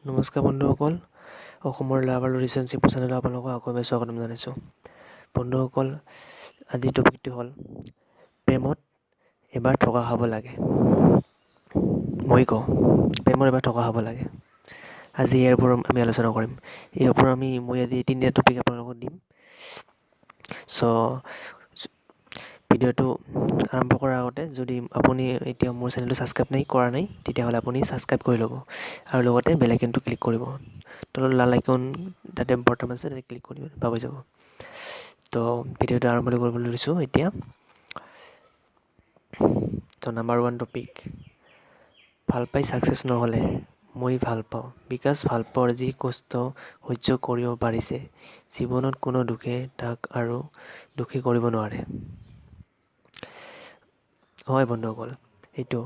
নমস্কাৰ বন্ধুসকল, অসমৰ লাভ আৰু ৰিলেশ্যনশ্বিপ চেনেলত আপোনালোকক আকৌ এবাৰ স্বাগতম জনাইছোঁ। বন্ধুসকল, আজিৰ টপিকটো হ'ল প্ৰেমত এবাৰ ঠগা খাব লাগে। মই কওঁ, প্ৰেমত এবাৰ ঠগা খাব লাগে। আজি ইয়াৰ ওপৰত আমি আলোচনা কৰিম। ইয়াৰ ওপৰত মই আজি তিনিটা টপিক আপোনালোকক দিম। ভিডিঅ'টো আৰম্ভ কৰাৰ আগতে যদি আপুনি এতিয়া মোৰ চেনেলটো ছাবস্ক্ৰাইব কৰা নাই, তেতিয়াহ'লে আপুনি ছাবস্ক্ৰাইব কৰি ল'ব আৰু লগতে বেল আইকনটো ক্লিক কৰিব। তলত লাল আইকন তাতে বটন আছে, তাতে ক্লিক কৰি পাব যাব। তো ভিডিঅ'টো আৰম্ভ কৰিবলৈ লৈছোঁ এতিয়া। তো নাম্বাৰ 1 টপিক, ভাল পাই ছাকচেছ নহ'লে মই ভাল পাওঁ। বিকাশ ভাল পোৱাৰ যি কষ্ট সহ্য কৰিব পাৰিছে, জীৱনত কোনো দুখে তাক আৰু দুখী কৰিব নোৱাৰে। হয় বন্ধুসকল, সেইটো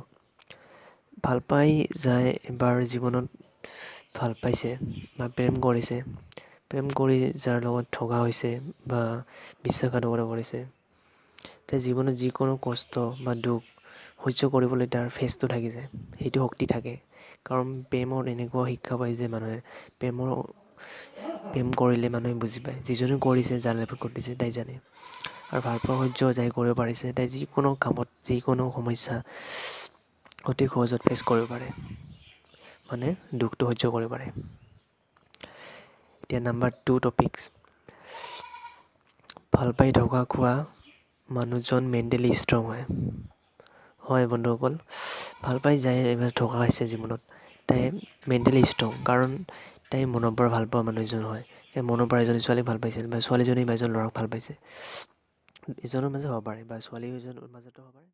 ভাল পাই যায় এবাৰ জীৱনত ভাল পাইছে বা প্ৰেম কৰিছে, প্ৰেম কৰি যাৰ লগত ঠগা হৈছে বা বিশ্বাসঘাতকতা কৰিছে, তাৰ জীৱনত যিকোনো কষ্ট বা দুখ সহ্য কৰিবলৈ তাৰ ফেচটো থাকি যায়, সেইটো শক্তি থাকে। কাৰণ প্ৰেমৰ এনেকুৱা শিক্ষা পায় যে মানুহে প্ৰেম কৰিলে মানুহে বুজি পায়, যিজনে কৰিছে, যাৰ লাইফত ঘটিছে তাই জানে। আৰু ভালপোৱা সহ্য যাই কৰিব পাৰিছে, তাই যিকোনো কামত যিকোনো সমস্যা অতি সহজত ফেচ কৰিব পাৰে, মানে দুখটো সহ্য কৰিব পাৰে। এতিয়া নাম্বাৰ 2 টপিকছ, ভাল পাই ধোকা খোৱা মানুহজন মেণ্টেলি ষ্ট্ৰং হয়। হয় বন্ধুসকল, ভাল পাই যায় এবাৰ ধোকা খাইছে জীৱনত, তাই মেণ্টেলি ষ্ট্ৰং, কাৰণ তাই মনৰ পৰা ভাল পোৱা মানুহ এজন হয়। তাই মনৰ পৰা এজনী ছোৱালীক ভাল পাইছিল বা ছোৱালীজনী বা এজন ল'ৰাক ভাল পাইছে। এজনৰ মাজত হ'ব পাৰে বা ছোৱালী এজনৰ মাজতো হ'ব পাৰে।